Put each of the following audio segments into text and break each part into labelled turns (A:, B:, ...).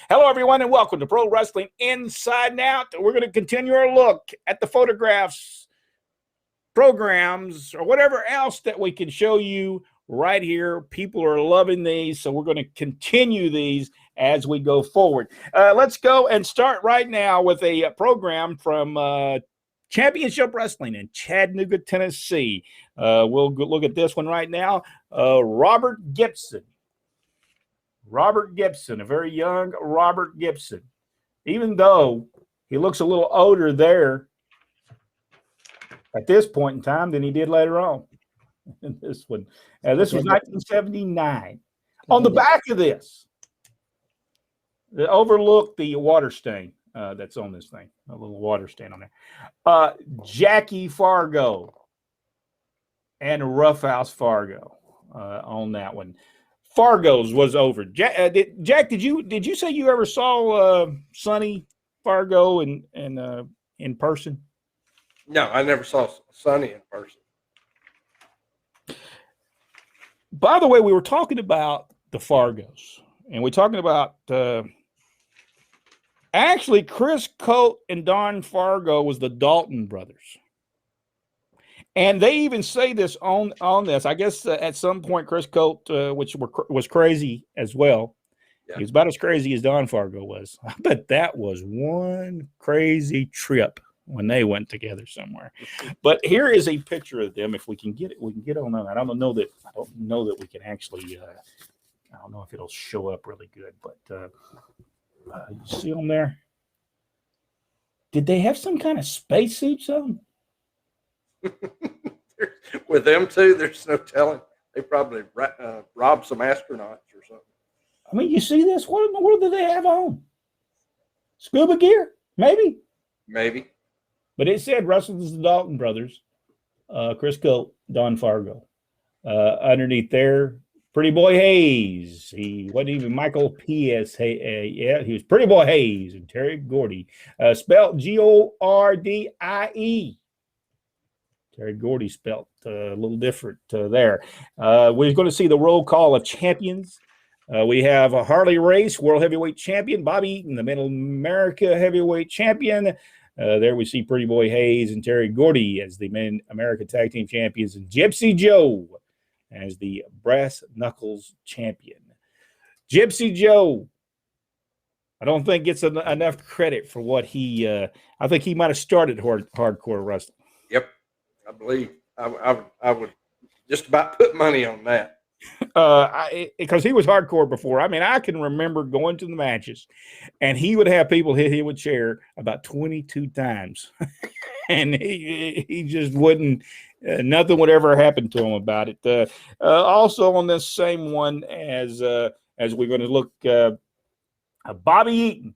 A: Hello, everyone, and welcome to Pro Wrestling Inside and Out. We're going to continue our look at the photographs, programs, or whatever else that we can show you right here. People are loving these, so we're going to continue these as we go forward. Let's go and start right now with a program from Championship Wrestling in Chattanooga, Tennessee. We'll look at this one right now. Robert Gibson. Robert Gibson, a very young Robert Gibson. Even though he looks a little older there at this point in time than he did later on in this one. This was 1979. On the back of this, it overlooked the water stain that's on this thing, a little water stain on there. Jackie Fargo and Roughhouse Fargo on that one. Fargo's was over. Jack, did you say you ever saw Sonny Fargo in person?
B: No, I never saw Sonny in person.
A: By the way, we were talking about the Fargos, and we're talking about actually Chris Cote and Don Fargo was the Dalton brothers. And they even say this on this. I guess at some point, Chris Cote, which was crazy as well. Yeah. He was about as crazy as Don Fargo was. But that was one crazy trip when they went together somewhere. But here is a picture of them. If we can get it, we can get on that. I don't know that we can actually. I don't know if it'll show up really good. But you see them there? Did they have some kind of spacesuits on?
B: With them two, there's no telling. They probably robbed some astronauts or something.
A: I mean, you see this? What in the world do they have on? Scuba gear? Maybe. But it said Russell's the Dalton brothers, Chris Cote, Don Fargo. Underneath there, Pretty Boy Hayes. He wasn't even Michael P.S. Yeah, he was Pretty Boy Hayes and Terry Gordy. Spelled Gordie. Terry Gordy spelt a little different there. We're going to see the roll call of champions. We have a Harley Race, World Heavyweight Champion, Bobby Eaton, the Middle America Heavyweight Champion. There we see Pretty Boy Hayes and Terry Gordy as the Men America Tag Team Champions, and Gypsy Joe as the Brass Knuckles Champion. Gypsy Joe, I don't think gets enough credit for what he. I think he might have started hardcore wrestling.
B: Yep. I believe I would just about put money on that.
A: Because he was hardcore before. I mean, I can remember going to the matches, and he would have people hit him with a chair about 22 times, and he just wouldn't. Nothing would ever happen to him about it. Also on this same one, as we're going to look, Bobby Eaton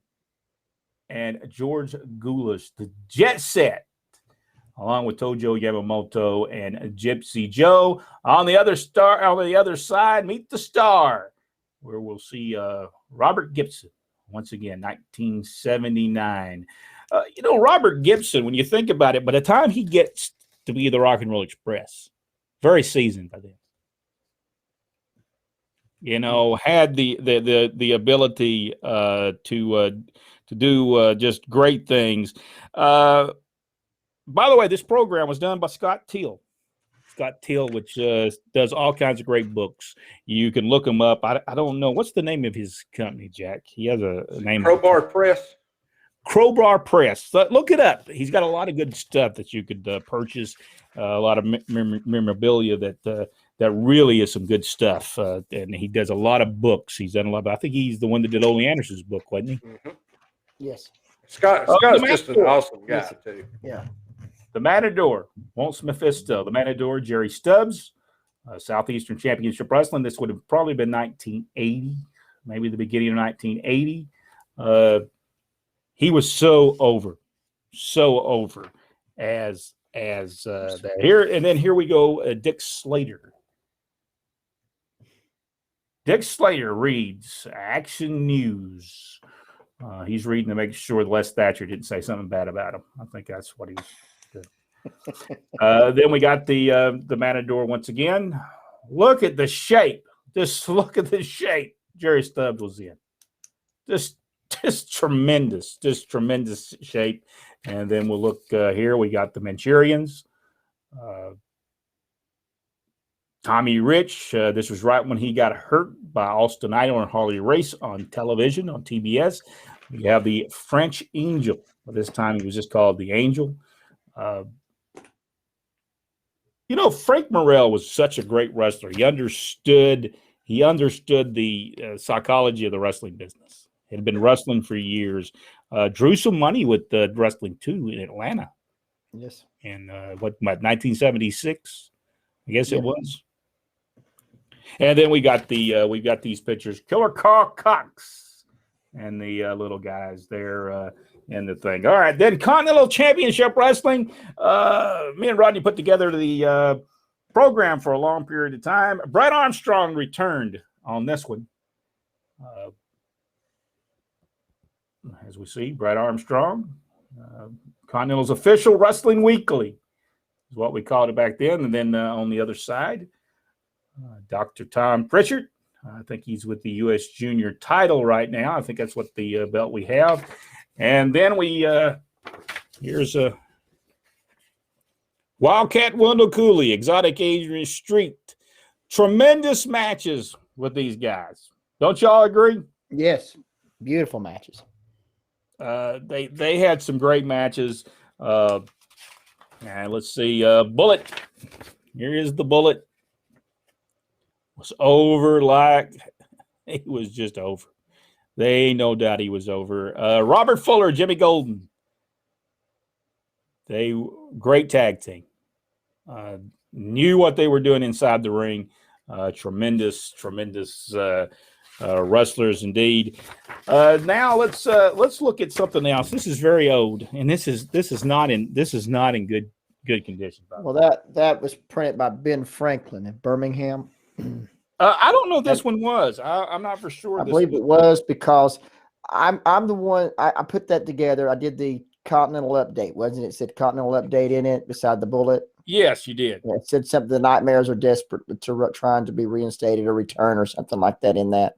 A: and George Goulas, the Jet Set, along with Tojo Yamamoto and Gypsy Joe. On the other side, meet the star, where we'll see Robert Gibson once again, 1979. Robert Gibson, when you think about it, by the time he gets to be the Rock and Roll Express, very seasoned by then. Had the ability to do just great things. By the way, this program was done by Scott Teal. Scott Teal, which does all kinds of great books. You can look him up. I don't know. What's the name of his company, Jack? He has a name.
B: Crowbar Press.
A: Crowbar Press. Look it up. He's got a lot of good stuff that you could purchase, a lot of memorabilia that really is some good stuff. And he does a lot of books. He's done a lot. I think he's the one that did Ole Anderson's book, wasn't he?
B: Mm-hmm.
C: Yes.
B: Scott's just an awesome guy, too.
C: Yeah.
A: The Matador, Walt Mephisto. The Matador, Jerry Stubbs, Southeastern Championship Wrestling. This would have probably been 1980, maybe the beginning of 1980. He was so over as that. Here we go, Dick Slater. Dick Slater reads Action News. He's reading to make sure Les Thatcher didn't say something bad about him. I think that's what he was doing. Then we got the Matador once again. Look at the shape. Just look at the shape Jerry Stubbs was in. Just just tremendous shape. And then we'll look here. We got the Manchurians. Tommy Rich, this was right when he got hurt by Austin Idol and Harley Race on television, on TBS. We have the French Angel. This time he was just called the Angel. Frank Morrell was such a great wrestler. He understood the psychology of the wrestling business. He had been wrestling for years. Drew some money with wrestling, too, in Atlanta.
C: Yes.
A: In, 1976? I guess it was. And then we got these pictures, Killer Carl Cox and the little guys there in the thing. All right, then Continental Championship Wrestling. Me and Rodney put together the program for a long period of time. Brett Armstrong returned on this one. As we see, Brett Armstrong, Continental's official Wrestling Weekly is what we called it back then. And then on the other side, Dr. Tom Pritchard. I think he's with the U.S. Junior title right now. I think that's what the belt we have. And then here's a Wildcat Wendell Cooley, Exotic Adrian Street. Tremendous matches with these guys. Don't y'all agree?
C: Yes. Beautiful matches.
A: They had some great matches. And let's see. Bullet. Here is the Bullet. Was over like he was just over. They ain't no doubt he was over. Robert Fuller, Jimmy Golden. They great tag team. Knew what they were doing inside the ring. Tremendous wrestlers indeed. Now let's look at something else. This is very old, and this is not in good condition.
C: Well, that was printed by Ben Franklin in Birmingham.
A: I don't know if this one was. I'm not for sure.
C: I believe it was because I'm the one. I put that together. I did the Continental update, wasn't it? It said Continental update in it beside the bullet.
A: Yes, you did.
C: Yeah, it said something. The Nightmares are desperate to trying to be reinstated or return or something like that in that.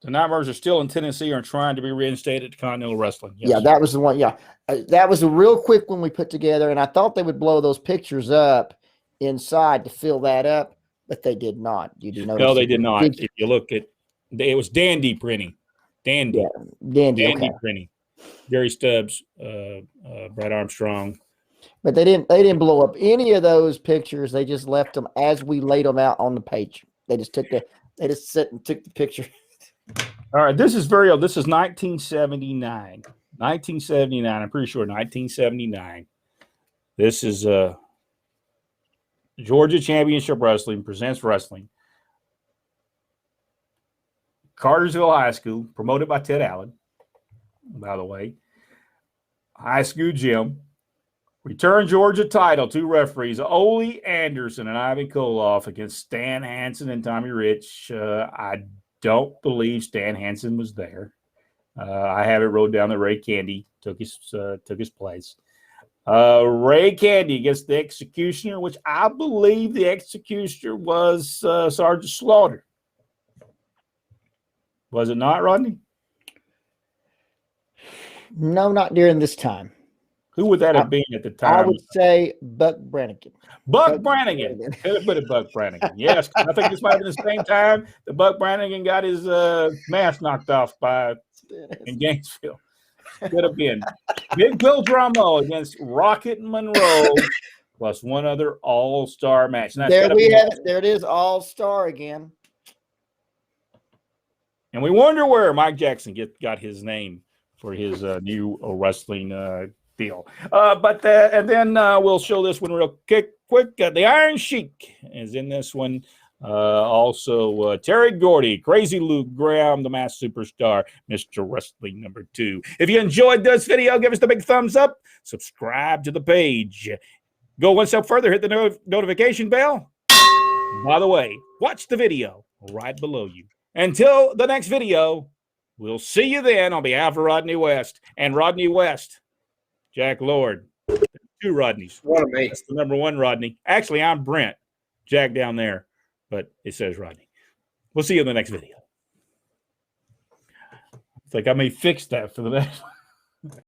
A: The Nightmares are still in Tennessee and trying to be reinstated to Continental Wrestling. Yes.
C: Yeah, that was the one. Yeah, that was a real quick one we put together, and I thought they would blow those pictures up inside to fill that up, but they did not. You do notice?
A: No, they did not. If you look at it, was Dandy printing. Dandy.
C: Yeah, Dandy okay.
A: Printing. Gary Stubbs, Brett Armstrong.
C: But they didn't blow up any of those pictures. They just left them as we laid them out on the page. They just sit and took the picture.
A: All right, this is very old. This is 1979. 1979. I'm pretty sure 1979. This is Georgia Championship Wrestling presents wrestling. Cartersville High School, promoted by Ted Allen, by the way. High school gym. Return Georgia title, 2 referees, Ole Anderson and Ivan Koloff against Stan Hansen and Tommy Rich. I don't believe Stan Hansen was there. I have it wrote down that Ray Candy took his place. Ray Candy against the Executioner, which I believe the Executioner was Sergeant Slaughter. Was it not, Rodney?
C: No, not during this time.
A: Who would that have been at the time?
C: I would say Buck Brannigan.
A: Buck Brannigan. Could have put it Buck Brannigan. Yes, I think this might have been the same time that Buck Brannigan got his mask knocked off in Gainesville. Could have been. Big Bill Drummond against Rocket Monroe, plus one other all-star match.
C: There we have it. There it is, all-star again.
A: And we wonder where Mike Jackson got his name for his new wrestling deal. And then we'll show this one real quick. The Iron Sheik is in this one. Also, Terry Gordy, Crazy Luke Graham, the Masked Superstar, Mr. Wrestling number 2. If you enjoyed this video, give us the big thumbs up. Subscribe to the page. Go one step further, hit the notification bell. By the way, watch the video right below you. Until the next video, we'll see you then on behalf of Rodney West. And Rodney West, Jack Lord. 2 Rodneys.
B: One of me.
A: That's the number 1 Rodney. Actually, I'm Brent. Jack down there. But it says Rodney. We'll see you in the next video. It's like I may fix that for the next one.